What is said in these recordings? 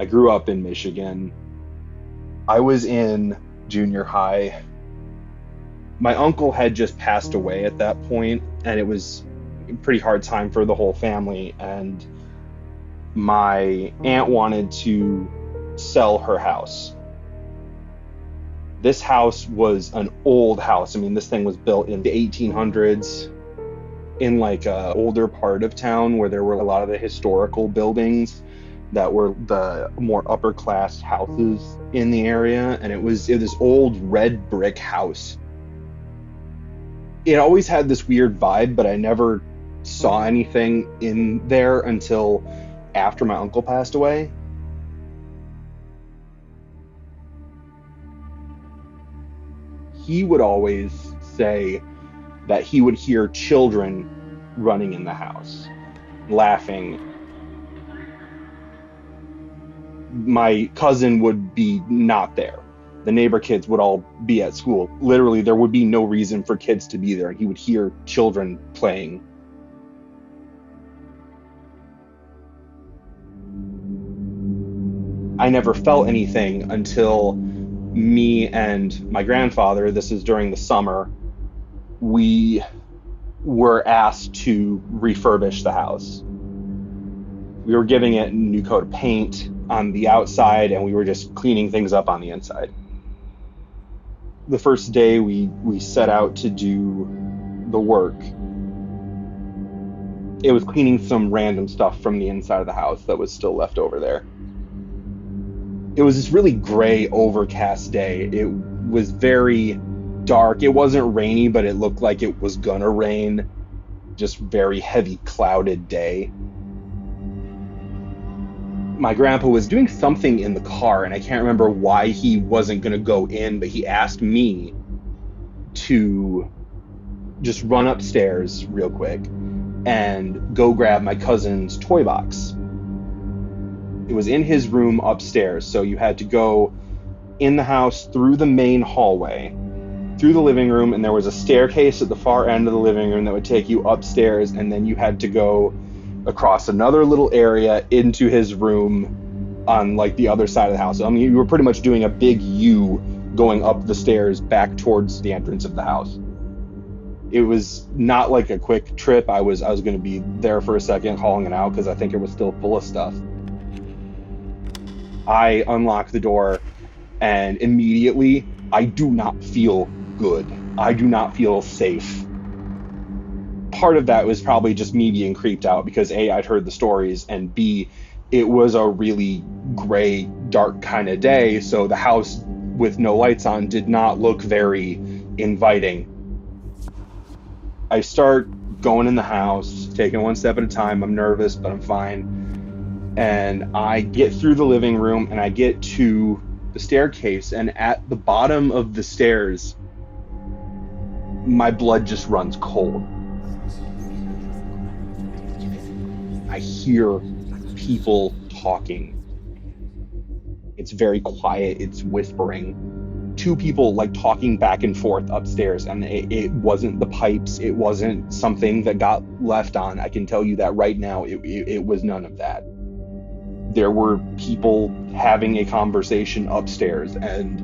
grew up in Michigan. I was in junior high. My uncle had just passed away at that point, and it was a pretty hard time for the whole family. And my aunt wanted to sell her house. This house was an old house. I mean, this thing was built in the 1800s in like a older part of town where there were a lot of the historical buildings that were the more upper class houses in the area. And it was this old red brick house. It always had this weird vibe, but I never saw anything in there until after my uncle passed away. He would always say that he would hear children running in the house, laughing. My cousin would be not there. The neighbor kids would all be at school. Literally, there would be no reason for kids to be there, and he would hear children playing. I never felt anything until me and my grandfather, this is during the summer, we were asked to refurbish the house. We were giving it a new coat of paint on the outside, and we were just cleaning things up on the inside. The first day we set out to do the work, it was cleaning some random stuff from the inside of the house that was still left over there. It was this really gray, overcast day. It was very dark. It wasn't rainy, but it looked like it was gonna rain. Just very heavy, clouded day. My grandpa was doing something in the car, and I can't remember why he wasn't gonna go in, but he asked me to just run upstairs real quick and go grab my cousin's toy box. It was in his room upstairs, so you had to go in the house through the main hallway, through the living room, and there was a staircase at the far end of the living room that would take you upstairs, and then you had to go across another little area into his room on like the other side of the house. I mean, you were pretty much doing a big U going up the stairs back towards the entrance of the house. It was not like a quick trip. I was going to be there for a second hauling it out because I think it was still full of stuff. I unlock the door, and immediately I do not feel good. I do not feel safe. Part of that was probably just me being creeped out because A, I'd heard the stories, and B, it was a really gray, dark kind of day, so the house with no lights on did not look very inviting. I start going in the house, taking one step at a time. I'm nervous, but I'm fine. And I get through the living room, and I get to the staircase, and at the bottom of the stairs, my blood just runs cold. I hear people talking. It's very quiet, it's whispering. Two people like talking back and forth upstairs, and it wasn't the pipes, it wasn't something that got left on. I can tell you that right now, it was none of that. There were people having a conversation upstairs, and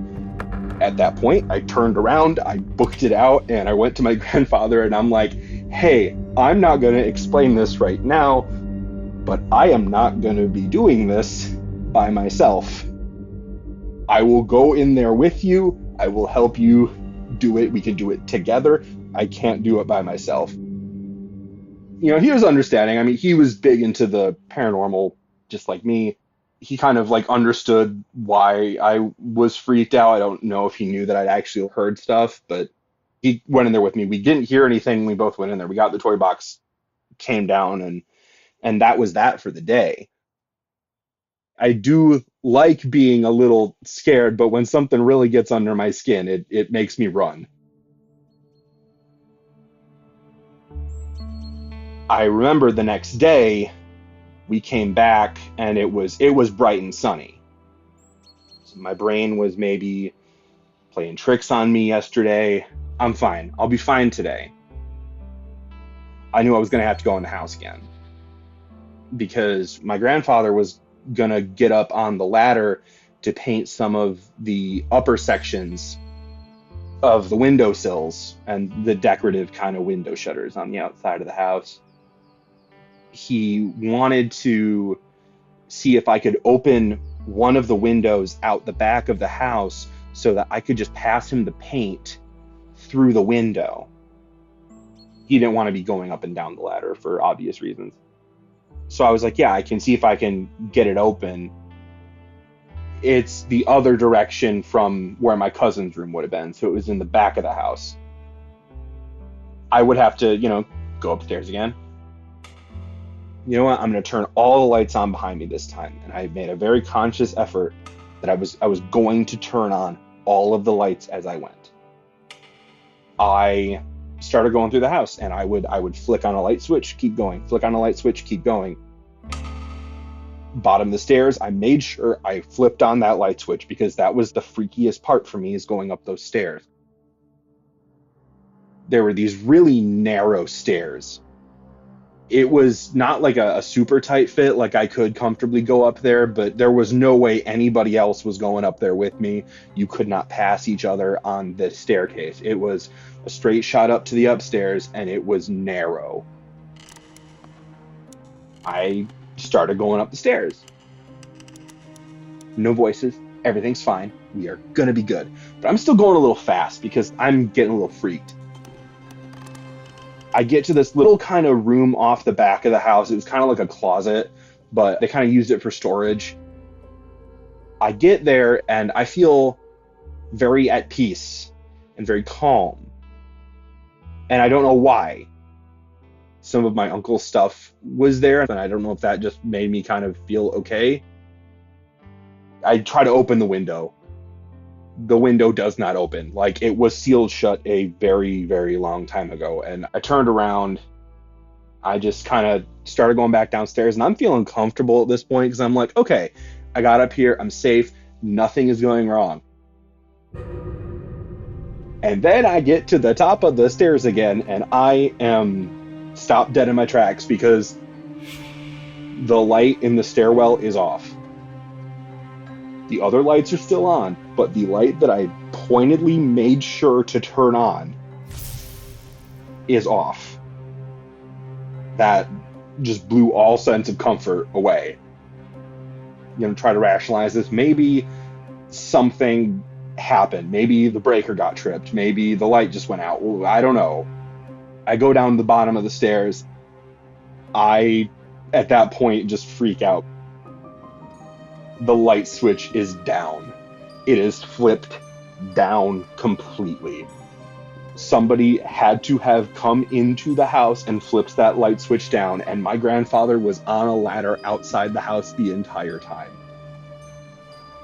at that point, I turned around, I booked it out, and I went to my grandfather, and I'm like, hey, I'm not going to explain this right now, but I am not going to be doing this by myself. I will go in there with you. I will help you do it. We can do it together. I can't do it by myself. You know, he was understanding. I mean, he was big into the paranormal, just like me. He kind of like understood why I was freaked out. I don't know if he knew that I'd actually heard stuff, but he went in there with me. We didn't hear anything. We both went in there. We got the toy box, came down, and that was that for the day. I do like being a little scared, but when something really gets under my skin, it makes me run. I remember the next day, we came back and it was bright and sunny. So my brain was maybe playing tricks on me yesterday. I'm fine. I'll be fine today. I knew I was going to have to go in the house again because my grandfather was gonna get up on the ladder to paint some of the upper sections of the windowsills and the decorative kind of window shutters on the outside of the house. He wanted to see if I could open one of the windows out the back of the house so that I could just pass him the paint through the window. He didn't want to be going up and down the ladder for obvious reasons. So I was like, yeah, I can see if I can get it open. It's the other direction from where my cousin's room would have been. So it was in the back of the house. I would have to, go upstairs again. You know what? I'm going to turn all the lights on behind me this time. And I made a very conscious effort that I was going to turn on all of the lights as I went. I started going through the house, and I would flick on a light switch, keep going, flick on a light switch, keep going. Bottom of the stairs, I made sure I flipped on that light switch because that was the freakiest part for me, is going up those stairs. There were these really narrow stairs. It was not like a super tight fit, like I could comfortably go up there, but there was no way anybody else was going up there with me. You could not pass each other on the staircase. It was a straight shot up to the upstairs, and it was narrow. I started going up the stairs. No voices. Everything's fine. We are gonna be good. But I'm still going a little fast because I'm getting a little freaked. I get to this little kind of room off the back of the house. It was kind of like a closet, but they kind of used it for storage. I get there and I feel very at peace and very calm. And I don't know why. Some of my uncle's stuff was there, and I don't know if that just made me kind of feel okay. I try to open the window. The window does not open. Like, it was sealed shut a very, very long time ago. And I turned around. I just kind of started going back downstairs, and I'm feeling comfortable at this point because I'm like, okay, I got up here. I'm safe. Nothing is going wrong. And then I get to the top of the stairs again, and I am stopped dead in my tracks because the light in the stairwell is off. The other lights are still on, but the light that I pointedly made sure to turn on is off. That just blew all sense of comfort away. I'm going to try to rationalize this. Maybe something happened. Maybe the breaker got tripped. Maybe the light just went out. I don't know. I go down the bottom of the stairs. I, at that point, just freak out. The light switch is down. It is flipped down completely. Somebody had to have come into the house and flipped that light switch down, and my grandfather was on a ladder outside the house the entire time.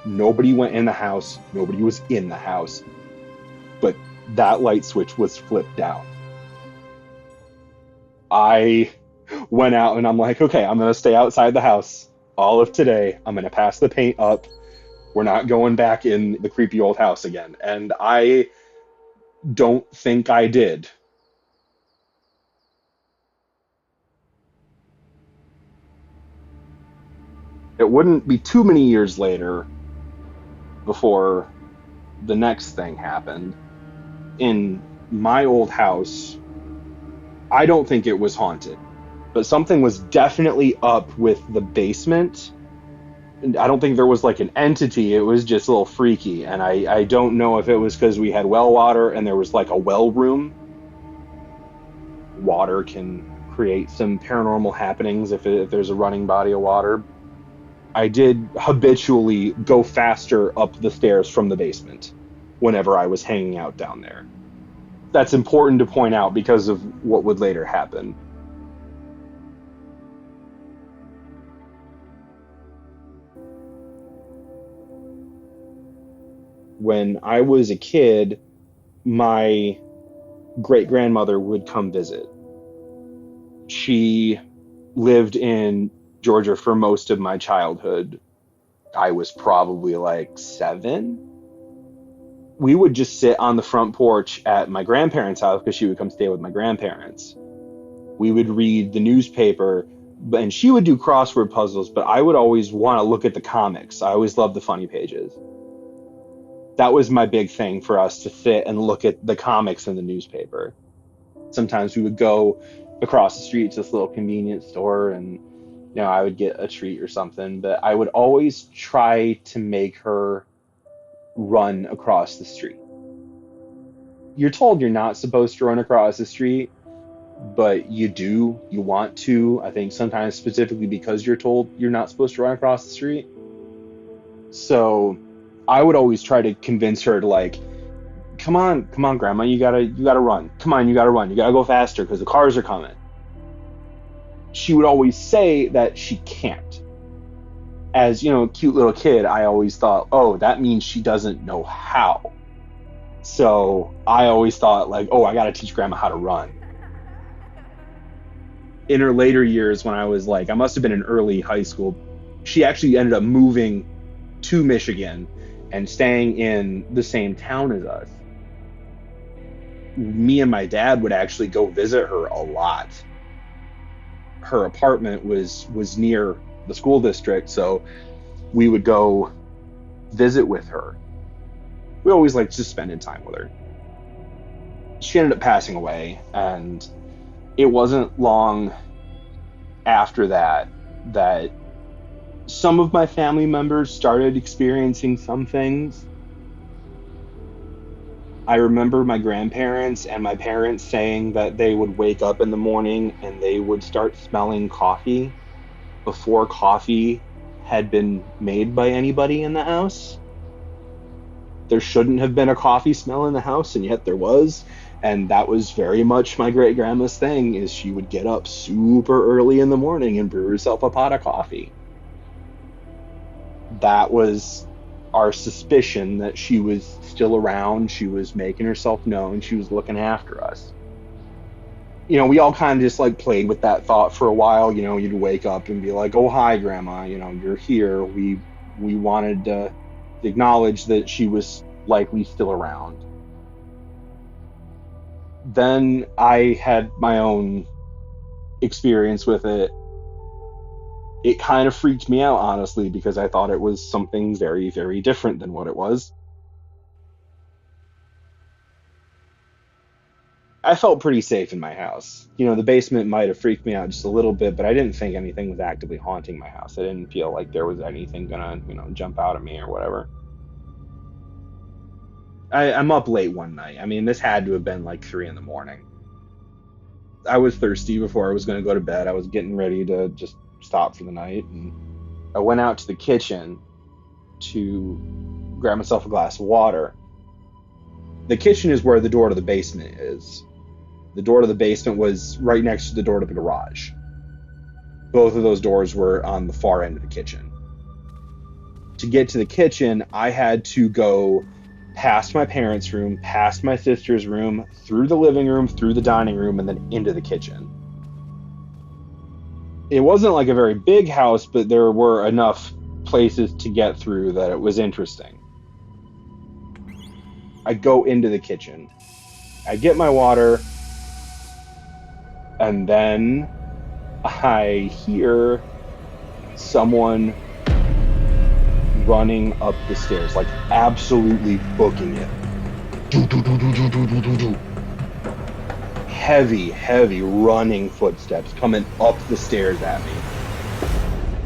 Nobody went in the house. Nobody was in the house. But that light switch was flipped down. I went out and I'm like, okay, I'm going to stay outside the house all of today. I'm going to pass the paint up. We're not going back in the creepy old house again. And I don't think I did. It wouldn't be too many years later before the next thing happened. In my old house, I don't think it was haunted, but something was definitely up with the basement. I don't think there was like an entity. It was just a little freaky. And I don't know if it was because we had well water and there was like a well room. Water can create some paranormal happenings if there's a running body of water. I did habitually go faster up the stairs from the basement whenever I was hanging out down there. That's important to point out because of what would later happen. When I was a kid, my great-grandmother would come visit. She lived in Georgia for most of my childhood. I was probably like 7. We would just sit on the front porch at my grandparents' house because she would come stay with my grandparents. We would read the newspaper And she would do crossword puzzles, but I would always want to look at the comics. I always loved the funny pages. That was my big thing for us to sit and look at the comics in the newspaper. Sometimes we would go across the street to this little convenience store and I would get a treat or something, but I would always try to make her run across the street. You're told you're not supposed to run across the street, but you do. You want to. I think sometimes specifically because you're told you're not supposed to run across the street. So I would always try to convince her to like, come on, grandma, you gotta run. Come on, you gotta run. You gotta go faster because the cars are coming. She would always say that she can't. As, a cute little kid, I always thought, oh, that means she doesn't know how. So I always thought like, oh, I gotta teach grandma how to run. In her later years, when I was like, I must have been in early high school, she actually ended up moving to Michigan and staying in the same town as us. Me and my dad would actually go visit her a lot. Her apartment was near the school district, so we would go visit with her. We always liked just spending time with her. She ended up passing away, and it wasn't long after that some of my family members started experiencing some things. I remember my grandparents and my parents saying that they would wake up in the morning and they would start smelling coffee before coffee had been made by anybody in the house. There shouldn't have been a coffee smell in the house, and yet there was. And that was very much my great grandma's thing, is she would get up super early in the morning and brew herself a pot of coffee. That was our suspicion that she was still around, she was making herself known, she was looking after us. We all kind of just like played with that thought for a while. You'd wake up and be like, oh, hi, grandma, you're here. We wanted to acknowledge that she was likely still around. Then I had my own experience with it. It kind of freaked me out, honestly, because I thought it was something very, very different than what it was. I felt pretty safe in my house. The basement might have freaked me out just a little bit, but I didn't think anything was actively haunting my house. I didn't feel like there was anything gonna, jump out at me or whatever. I'm up late one night. I mean, this had to have been like 3 a.m. I was thirsty before I was going to go to bed. I was getting ready to just stop for the night, and I went out to the kitchen to grab myself a glass of water. The kitchen is where the door to the basement is. The door to the basement was right next to the door to the garage. Both of those doors were on the far end of the kitchen. To get to the kitchen, I had to go past my parents' room, past my sister's room, through the living room, through the dining room, and then into the kitchen. It wasn't like a very big house, but there were enough places to get through that it was interesting. I go into the kitchen. I get my water, and then I hear someone running up the stairs, like absolutely booking it. Heavy running footsteps coming up the stairs at me.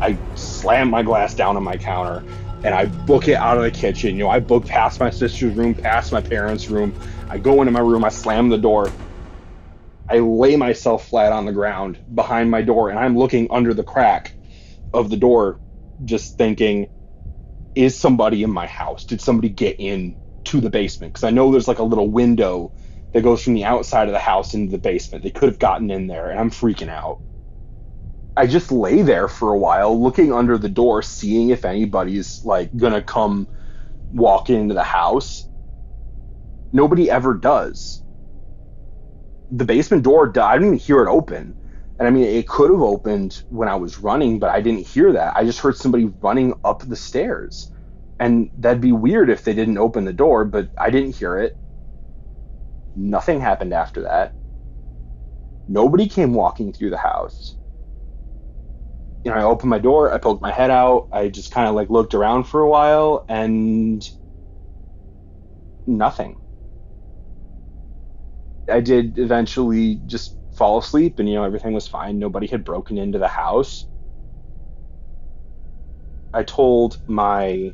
I slam my glass down on my counter and I book it out of the kitchen. I book past my sister's room, past my parents' room. I go into my room, I slam the door. I lay myself flat on the ground behind my door, and I'm looking under the crack of the door, just thinking, is somebody in my house? Did somebody get in to the basement? Because I know there's like a little window that goes from the outside of the house into the basement. They could have gotten in there, and I'm freaking out. I just lay there for a while, looking under the door, seeing if anybody's like gonna come walk into the house. Nobody ever does. The basement door, I didn't even hear it open. And I mean, it could have opened when I was running, but I didn't hear that. I just heard somebody running up the stairs. And that'd be weird if they didn't open the door, but I didn't hear it. Nothing happened after that. Nobody came walking through the house. I opened my door, I poked my head out, I just kind of like looked around for a while, and nothing. I did eventually just fall asleep, and everything was fine. Nobody had broken into the house. I told my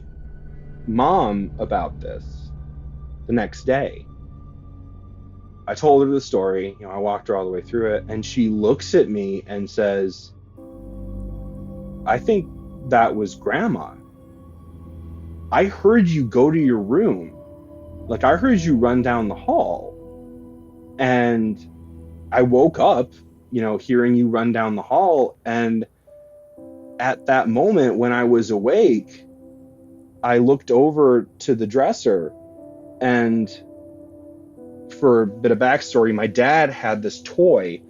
mom about this the next day. I told her the story. I walked her all the way through it, and she looks at me and says, "I think that was Grandma. I heard you go to your room. Like, I heard you run down the hall. And I woke up, hearing you run down the hall. And at that moment, when I was awake, I looked over to the dresser, and for a bit of backstory, my dad had this toy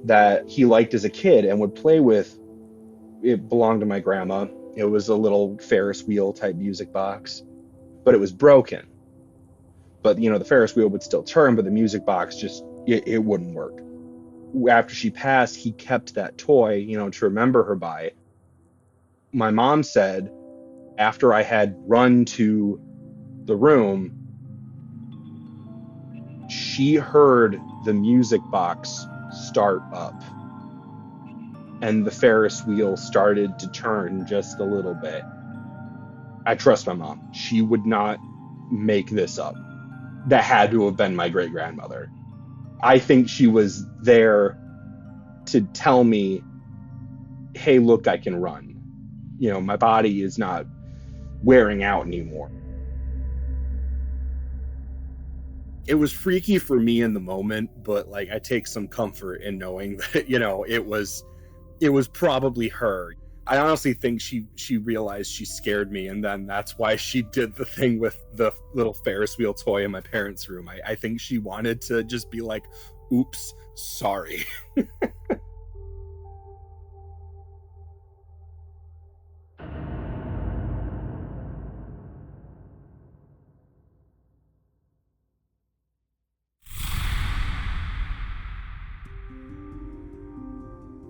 that he liked as a kid and would play with. It belonged to my grandma. It was a little Ferris wheel type music box, but it was broken. But, the Ferris wheel would still turn, but the music box just, it wouldn't work. After she passed, he kept that toy, to remember her by. My mom said, after I had run to the room, she heard the music box start up, and the Ferris wheel started to turn just a little bit. I trust my mom. She would not make this up. That had to have been my great-grandmother. I think she was there to tell me, hey, look, I can run. My body is not wearing out anymore. It was freaky for me in the moment, but I take some comfort in knowing that, it was probably her. I honestly think she realized she scared me, and then that's why she did the thing with the little Ferris wheel toy in my parents' room. I think she wanted to just be like, oops, sorry.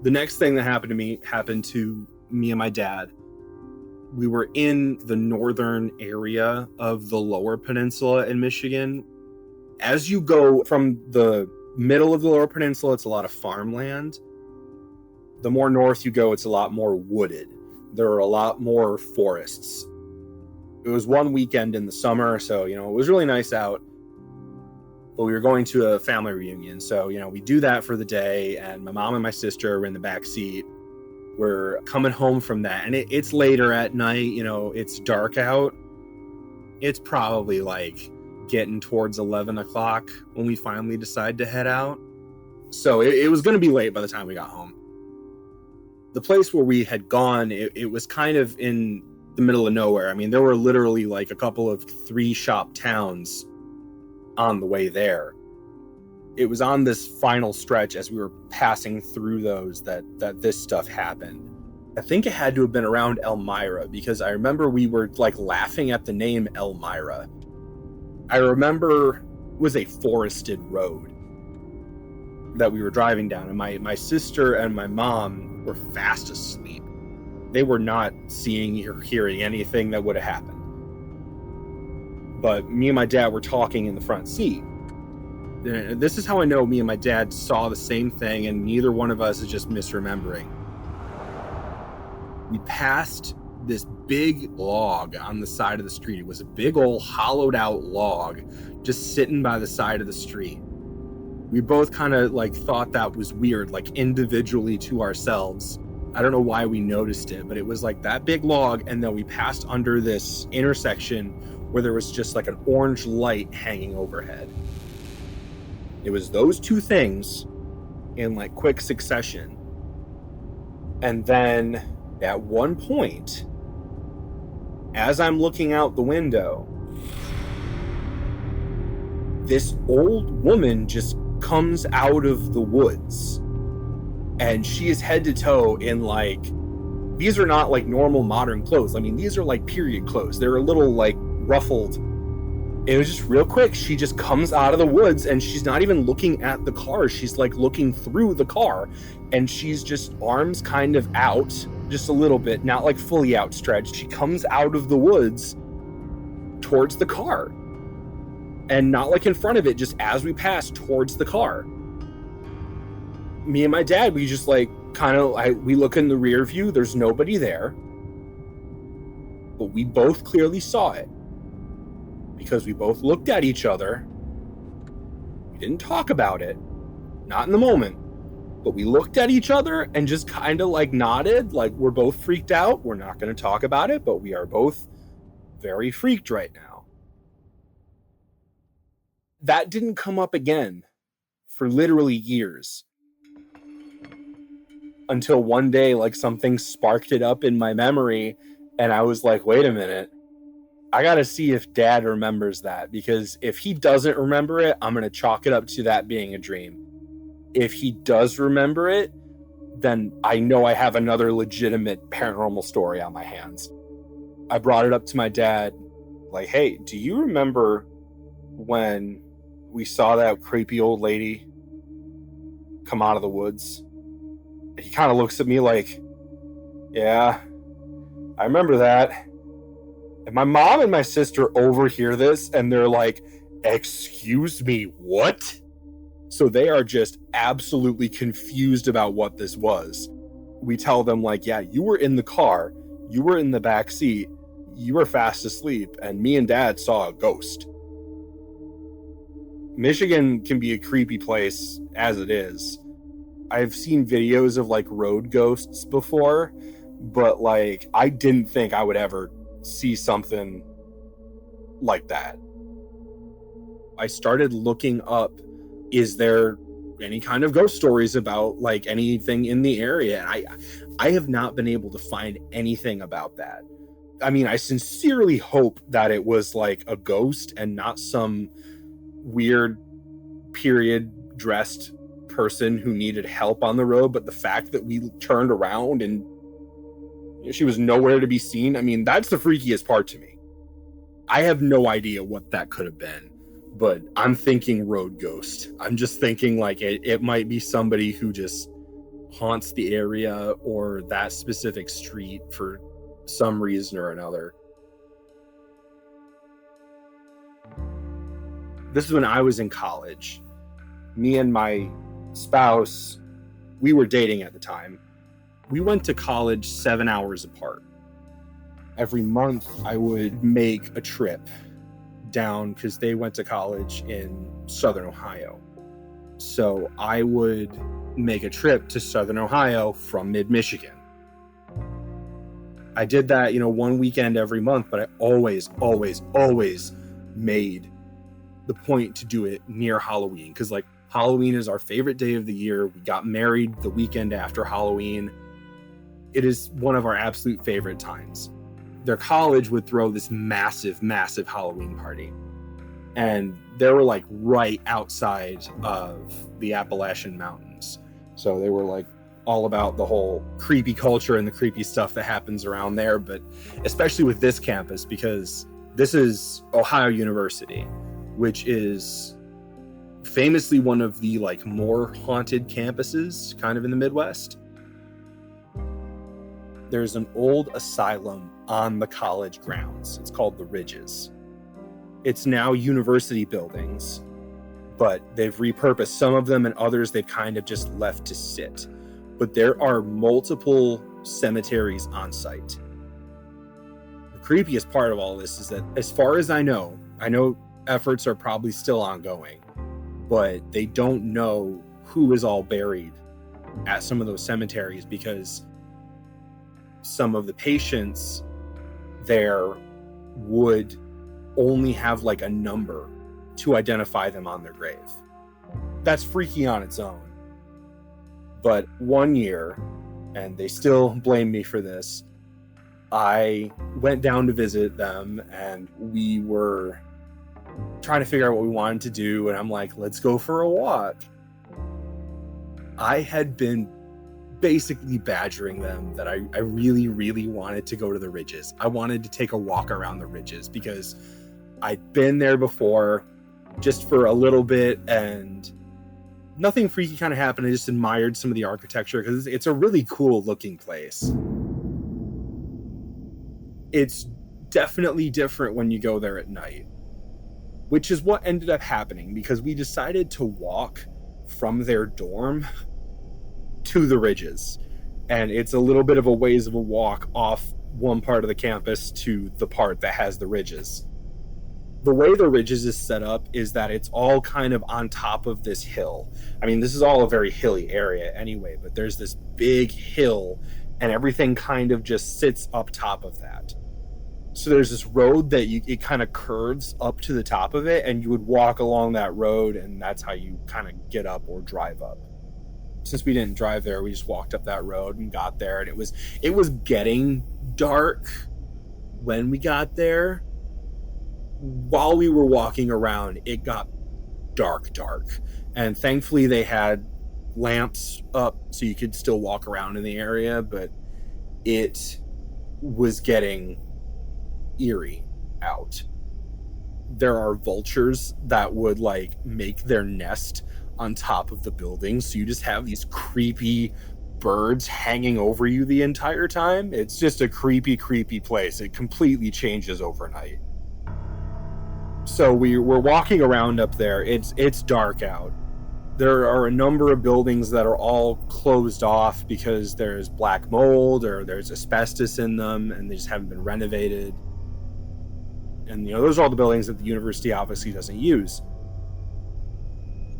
The next thing that happened to me and my dad. We were in the northern area of the Lower Peninsula in Michigan. As you go from the middle of the Lower Peninsula, it's a lot of farmland. The more north you go, it's a lot more wooded. There are a lot more forests. It was one weekend in the summer, so, it was really nice out. But we were going to a family reunion. So, we do that for the day, and my mom and my sister were in the back seat. We're coming home from that, and it's later at night, it's dark out. It's probably getting towards 11 o'clock when we finally decide to head out. So it was going to be late by the time we got home. The place where we had gone, it was kind of in the middle of nowhere. I mean, there were literally a couple of 3-shop towns on the way there. It was on this final stretch as we were passing through those that this stuff happened. I think it had to have been around Elmira, because I remember we were laughing at the name Elmira. I remember it was a forested road that we were driving down, and my sister and my mom were fast asleep. They were not seeing or hearing anything that would have happened. But me and my dad were talking in the front seat. This is how I know me and my dad saw the same thing, and neither one of us is just misremembering. We passed this big log on the side of the street. It was a big old hollowed out log just sitting by the side of the street. We both kind of thought that was weird, individually to ourselves. I don't know why we noticed it, but it was that big log, and then we passed under this intersection where there was just an orange light hanging overhead. It was those two things in quick succession. And then at one point, as I'm looking out the window, this old woman just comes out of the woods, and she is head to toe in these are not normal modern clothes. I mean, these are period clothes. They're a little ruffled, It was just real quick. She just comes out of the woods and she's not even looking at the car. She's like looking through the car, and she's just arms kind of out just a little bit, not like fully outstretched. She comes out of the woods towards the car, and not like in front of it, just as we pass towards the car. Me and my dad, we just like we look in the rear view. There's nobody there, but we both clearly saw it because we both looked at each other. We didn't talk about it, not in the moment, but we looked at each other and just kind of like nodded, like we're both freaked out. We're not going to talk about it, but we are both very freaked right now. That didn't come up again for literally years, until one day, like something sparked it up in my memory, and I was like, wait a minute, I gotta see if Dad remembers that, because if he doesn't remember it, I'm gonna chalk it up to that being a dream. If he does remember it, then I know I have another legitimate paranormal story on my hands. I brought it up to my dad, like, hey, do you remember when we saw that creepy old lady come out of the woods? And he kind of looks at me like, yeah, I remember that. And my mom and my sister overhear this and they're like, excuse me, what? So they are just absolutely confused about what this was. We tell them like, yeah, you were in the car, you were in the back seat, you were fast asleep, and me and Dad saw a ghost. Michigan can be a creepy place as it is. I've seen videos of like road ghosts before, but like I didn't think I would ever see something like that. I started looking up, is there any kind of ghost stories about like anything in the area? And I have not been able to find anything about that. I mean, I sincerely hope that it was like a ghost and not some weird period dressed person who needed help on the road. But the fact that we turned around and she was nowhere to be seen, I mean, that's the freakiest part to me. I have no idea what that could have been, but I'm thinking road ghost. I'm just thinking like it might be somebody who just haunts the area or that specific street for some reason or another. This is when I was in college. Me and my spouse, we were dating at the time. We went to college 7 hours apart. Every month I would make a trip down because they went to college in Southern Ohio. So I would make a trip to Southern Ohio from mid-Michigan. I did that, one weekend every month, but I always made the point to do it near Halloween, because like Halloween is our favorite day of the year. We got married the weekend after Halloween. It is one of our absolute favorite times. Their college would throw this massive Halloween party. And they were like right outside of the Appalachian Mountains. So they were like all about the whole creepy culture and the creepy stuff that happens around there. But especially with this campus, because this is Ohio University, which is famously one of the like more haunted campuses kind of in the Midwest. There's an old asylum on the college grounds. It's called the Ridges. It's now university buildings, but they've repurposed some of them and others they've kind of just left to sit. But there are multiple cemeteries on site. The creepiest part of all this is that, as far as I know efforts are probably still ongoing, but they don't know who is all buried at some of those cemeteries, because some of the patients there would only have like a number to identify them on their grave. That's freaky on its own. But one year, and they still blame me for this, I went down to visit them and we were trying to figure out what we wanted to do, and I'm like, let's go for a walk. I had been basically badgering them that I really wanted to go to the Ridges. I wanted to take a walk around the Ridges because I'd been there before just for a little bit, and nothing freaky kind of happened. I just admired some of the architecture because it's a really cool looking place. It's definitely different when you go there at night, which is what ended up happening because we decided to walk from their dorm to the ridges. And it's a little bit of a ways of a walk off one part of the campus to the part that has the ridges. The way the ridges is set up is that it's all kind of on top of this hill. I mean, this is all a very hilly area anyway, but there's this big hill and everything kind of just sits up top of that. So there's this road that it kind of curves up to the top of it, and you would walk along that road, and that's how you kind of get up or drive up. Since we didn't drive there, we just walked up that road and got there, and it was getting dark when we got there. While we were walking around, it got dark, and thankfully they had lamps up so you could still walk around in the area, but it was getting eerie out. There are vultures that would like make their nest on top of the building, so you just have these creepy birds hanging over you the entire time. It's just a creepy place. It completely changes overnight. So we're walking around up there. It's dark out. There are a number of buildings that are all closed off because there's black mold or there's asbestos in them and they just haven't been renovated. And, you know, those are all the buildings that the university obviously doesn't use.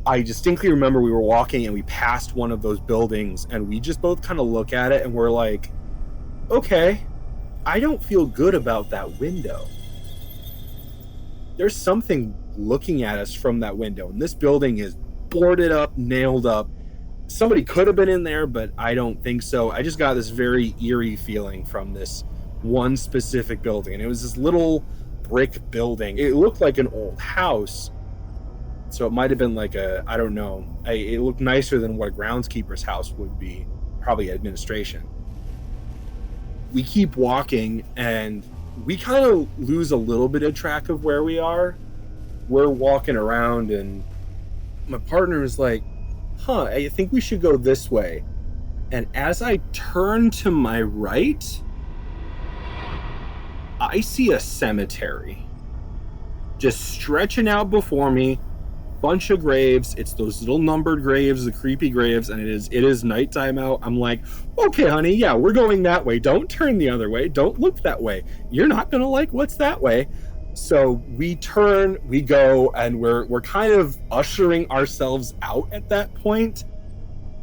I distinctly remember we were walking and we passed one of those buildings and we just both kind of look at it and we're like, okay, I don't feel good about that window. There's something looking at us from that window, and this building is boarded up, nailed up. Somebody could have been in there, but I don't think so. I just got this very eerie feeling from this one specific building, and it was this little brick building. It looked like an old house, so it might have been like I don't know. It looked nicer than what a groundskeeper's house would be, probably administration. We keep walking, and we kind of lose a little bit of track of where we are. We're walking around, and my partner is like, I think we should go this way. And as I turn to my right, I see a cemetery just stretching out before me. Bunch of graves. It's those little numbered graves, the creepy graves, and it is nighttime out. I'm like, okay, honey, yeah, we're going that way. Don't turn the other way. Don't look that way. You're not gonna like what's that way. So we turn, we go, and we're kind of ushering ourselves out at that point.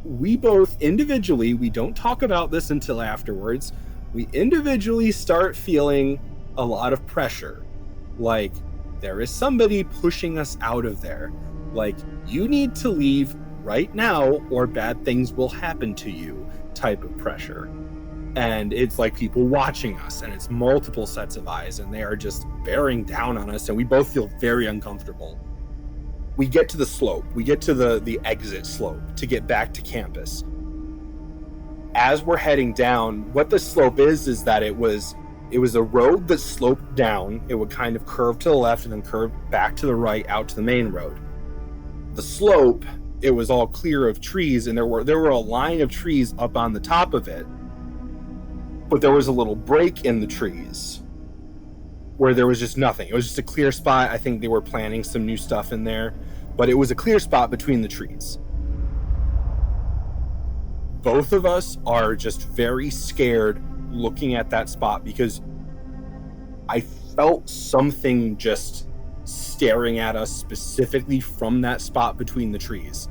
We both individually, we don't talk about this until afterwards, we individually start feeling a lot of pressure. Like, there is somebody pushing us out of there. Like, you need to leave right now or bad things will happen to you type of pressure. And it's like people watching us, and it's multiple sets of eyes, and they are just bearing down on us, and we both feel very uncomfortable. We get to the slope. We get to the exit slope to get back to campus. As we're heading down, what the slope is that it was a road that sloped down. It would kind of curve to the left and then curve back to the right out to the main road. The slope, it was all clear of trees, and there were a line of trees up on the top of it. But there was a little break in the trees where there was just nothing. It was just a clear spot. I think they were planting some new stuff in there, but it was a clear spot between the trees. Both of us are just very scared looking at that spot because I felt something just staring at us specifically from that spot between the trees.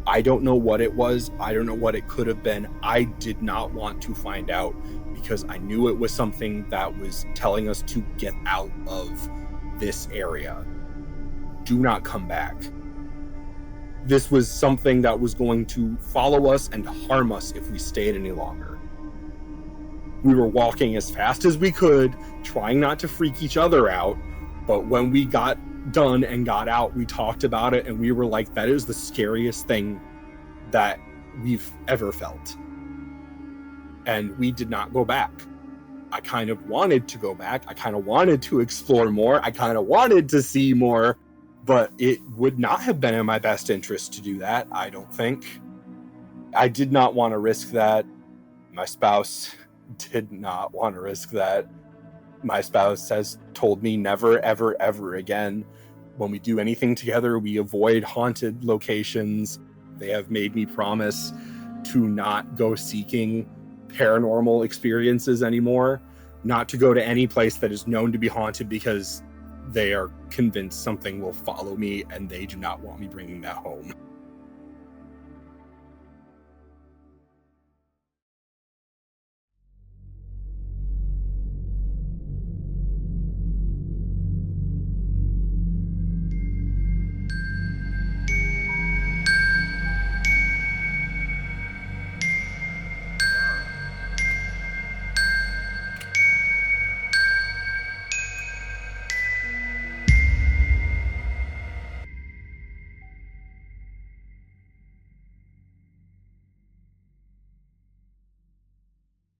I don't know what it was. I don't know what it could have been. I did not want to find out because I knew it was something that was telling us to get out of this area. Do not come back. This was something that was going to follow us and harm us if we stayed any longer. We were walking as fast as we could, trying not to freak each other out, but when we got done and got out, we talked about it, and we were like, that is the scariest thing that we've ever felt. And we did not go back. I kind of wanted to go back. I kind of wanted to explore more. I kind of wanted to see more, but it would not have been in my best interest to do that, I don't think. I did not want to risk that. My spouse did not want to risk that. My spouse has told me never, ever, ever again. When we do anything together, we avoid haunted locations. They have made me promise to not go seeking paranormal experiences anymore, not to go to any place that is known to be haunted, because they are convinced something will follow me and they do not want me bringing that home.